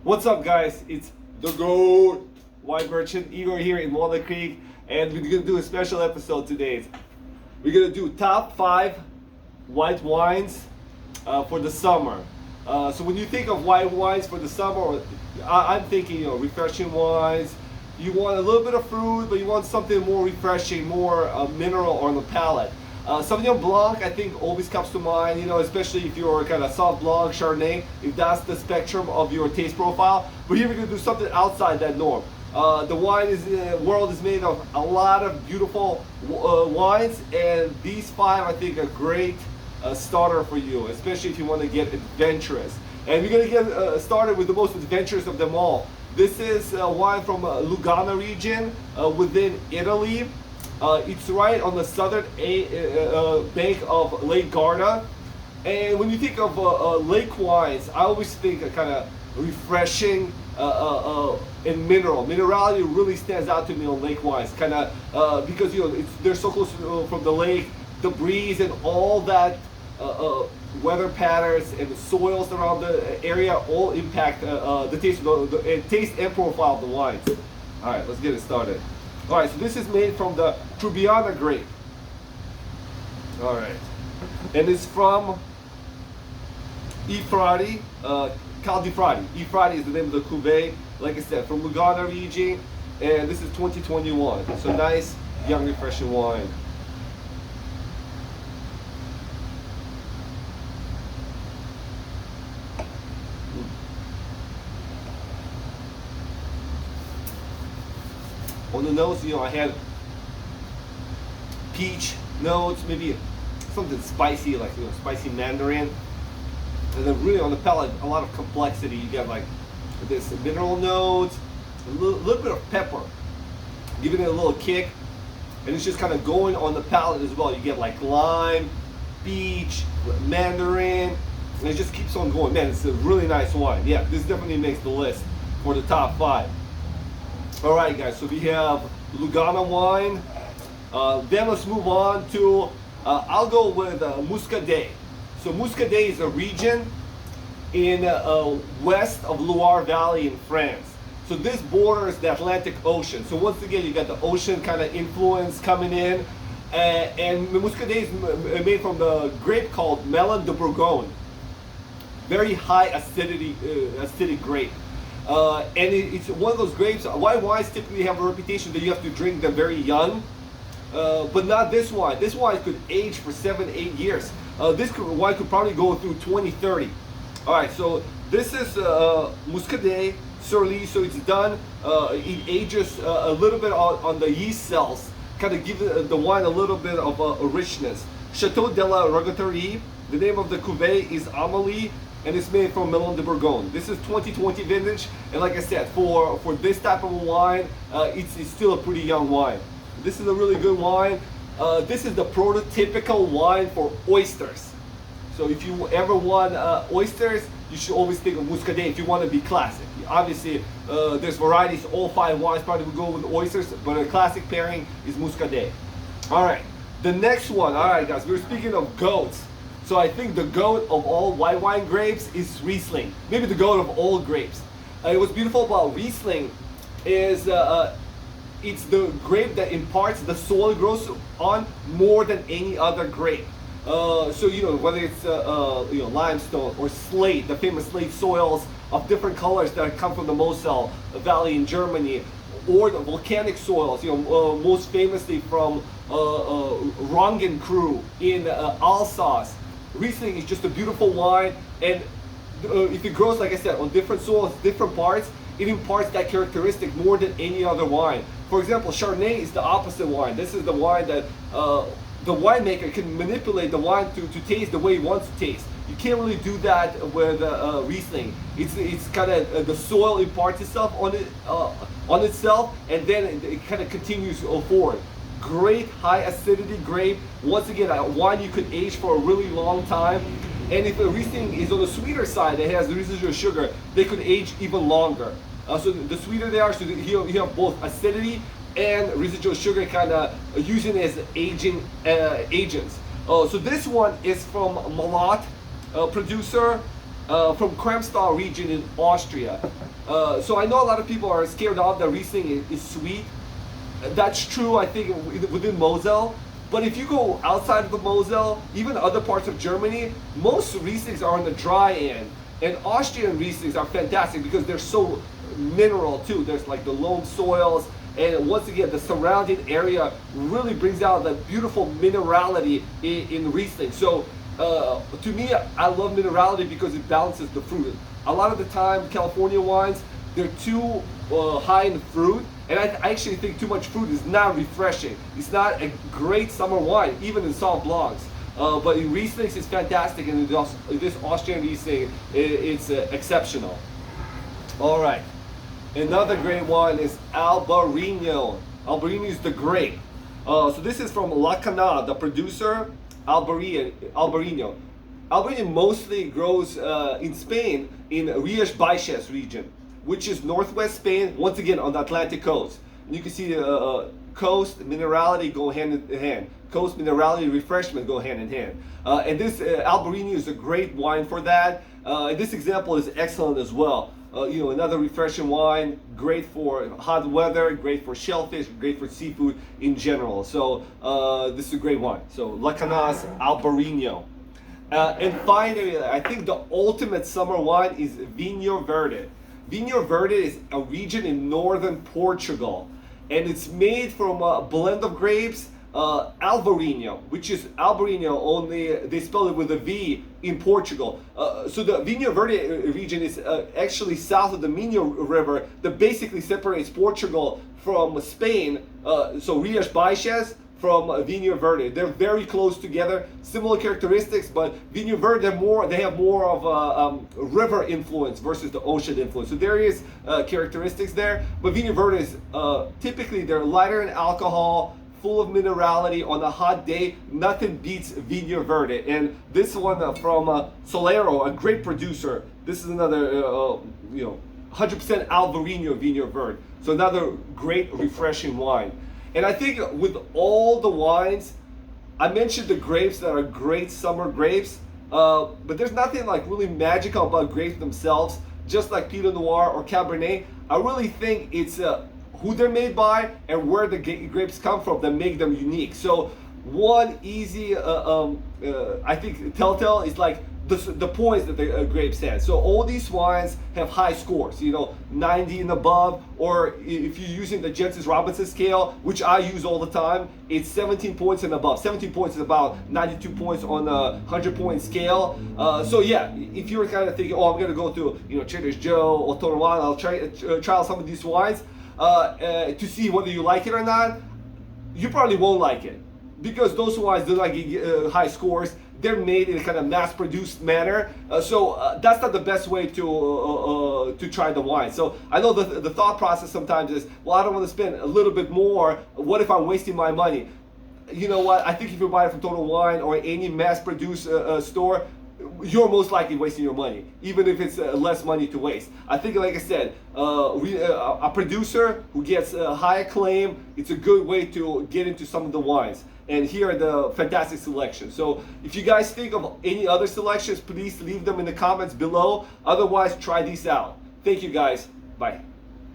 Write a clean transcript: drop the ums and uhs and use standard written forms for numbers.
What's up, guys? It's the GOAT wine merchant Igor here in Walnut Creek, and we're gonna do a special episode today. We're gonna do top 5 white wines for the summer. So when you think of white wines for the summer, I'm thinking, refreshing wines. You want a little bit of fruit, but you want something more refreshing, more mineral on the palate. Sauvignon Blanc, I think, always comes to mind, especially if you're kind of soft Blanc, Chardonnay, if that's the spectrum of your taste profile. But here we're going to do something outside that norm. The world is made of a lot of beautiful wines, and these 5, I think, are great starter for you, especially if you want to get adventurous. And we're going to get started with the most adventurous of them all. This is wine from Lugano region within Italy. It's right on the southern bank of Lake Garda. And when you think of lake wines, I always think a kind of refreshing and mineral. Minerality really stands out to me on lake wines, kind of because they're so close from the lake, the breeze and all that weather patterns and the soils around the area all impact the taste, the taste and profile of the wines. All right, let's get it started. All right, so this is made from the Trebbiano grape. All right, and it's from E. Fradi, Cal di Fradi. E. Fradi is the name of the cuvee. Like I said, from Lugano region, and this is 2021. So nice, young, refreshing wine. On the nose, I had peach notes, maybe something spicy, like spicy mandarin. And then really on the palate, a lot of complexity. You get like this mineral notes, a little bit of pepper, giving it a little kick. And it's just kind of going on the palate as well. You get like lime, peach, mandarin, and it just keeps on going. Man, it's a really nice wine. Yeah, this definitely makes the list for the top 5. All right, guys, so we have Lugano wine. Then let's move on to, I'll go with Muscadet. So Muscadet is a region in west of Loire Valley in France. So this borders the Atlantic Ocean. So once again, you got the ocean kind of influence coming in. And Muscadet is made from the grape called Melon de Bourgogne. Very high acidic grape. And it's one of those grapes. White wines typically have a reputation that you have to drink them very young, but not this wine. This wine could age for 7-8 years. This wine could probably go through 20-30. All right, so this is Muscadet Surly. So it's done. It ages a little bit on the yeast cells, kind of give the wine a little bit of a richness. Chateau de la Rogaterie. The name of the cuvée is Amélie, and it's made from Melon de Bourgogne. This is 2020 vintage, and like I said, for this type of wine, it's still a pretty young wine. This is a really good wine. This is the prototypical wine for oysters. So if you ever want oysters, you should always think of Muscadet if you want to be classic. Obviously, there's varieties. All 5 wines probably would go with oysters, but a classic pairing is Muscadet. All right, the next one. All right, guys, we're speaking of goats. So I think the goat of all white wine grapes is Riesling. Maybe the goat of all grapes. What's beautiful about Riesling is it's the grape that imparts the soil it grows on more than any other grape. So whether it's limestone or slate, the famous slate soils of different colors that come from the Mosel Valley in Germany, or the volcanic soils, most famously from Roggenkrug in Alsace. Riesling is just a beautiful wine, and if it grows, like I said, on different soils, different parts, it imparts that characteristic more than any other wine. For example, Chardonnay is the opposite wine. This is the wine that the winemaker can manipulate the wine to taste the way he wants to taste. You can't really do that with Riesling. It's kind of the soil imparts itself on itself, and then it kind of continues forward. Great high acidity grape. Once again, a wine you could age for a really long time. And if a Riesling is on the sweeter side, it has the residual sugar, they could age even longer. So the sweeter they are, so you have both acidity and residual sugar kind of using as aging agents. So this one is from Malat producer from Kremstal region in Austria. So I know a lot of people are scared off that Riesling is sweet. That's true, I think, within Moselle. But if you go outside of the Moselle, even other parts of Germany, most Rieslings are on the dry end. And Austrian Rieslings are fantastic because they're so mineral too. There's like the loam soils, and once again, the surrounding area really brings out the beautiful minerality in Riesling. So to me, I love minerality because it balances the fruit. A lot of the time, California wines, they're too high in fruit, and I actually think too much fruit is not refreshing. It's not a great summer wine, even in Sauv Blancs. But in Rieslings, it's fantastic, and this Austrian Riesling, it's exceptional. All right, another great one is Albarino. Albarino is the grape. So this is from La Cana, the producer, Albarino. Albarino mostly grows in Spain in Rías-Baixas region, which is northwest Spain, once again on the Atlantic coast. And you can see the coast, minerality go hand in hand. Coast, minerality, refreshment go hand in hand. And this Albarino is a great wine for that. And this example is excellent as well. You know, another refreshing wine, great for hot weather, great for shellfish, great for seafood in general. So this is a great wine. So La Cana's Albarino. And finally, I think the ultimate summer wine is Vinho Verde. Vinho Verde is a region in northern Portugal, and it's made from a blend of grapes, Alvarinho, which is Albarino, only they spell it with a V in Portugal. So the Vinho Verde region is actually south of the Minho River that basically separates Portugal from Spain. So Rías Baixas from Vinho Verde. They're very close together, similar characteristics, but Vinho Verde they have more of a river influence versus the ocean influence. So there is characteristics there, but Vinho Verde is typically they're lighter in alcohol, full of minerality. On a hot day, nothing beats Vinho Verde. And this one from Solero, a great producer. This is another 100% Alvarinho Vinho Verde. So another great refreshing wine. And I think with all the wines, I mentioned the grapes that are great summer grapes, but there's nothing like really magical about grapes themselves, just like Pinot Noir or Cabernet. I really think it's who they're made by and where the grapes come from that make them unique. So one easy, I think, telltale is like the points that the grapes have. So all these wines have high scores, 90 and above, or if you're using the Jensen Robinson scale, which I use all the time, it's 17 points and above. 17 points is about 92 points on a 100-point scale. So yeah, if you're kind of thinking, oh, I'm gonna go to Trader Joe or Total Wine, I'll try out some of these wines to see whether you like it or not, you probably won't like it, because those wines do not get high scores. They're made in a kind of mass-produced manner, so that's not the best way to try the wine. So I know the thought process sometimes is, well, I don't want to spend a little bit more. What if I'm wasting my money? You know what? I think if you buy it from Total Wine or any mass-produced store, you're most likely wasting your money, even if it's less money to waste. I think, like I said, a producer who gets high acclaim, it's a good way to get into some of the wines. And here are the fantastic selections. So if you guys think of any other selections, please leave them in the comments below. Otherwise, try these out. Thank you guys. Bye.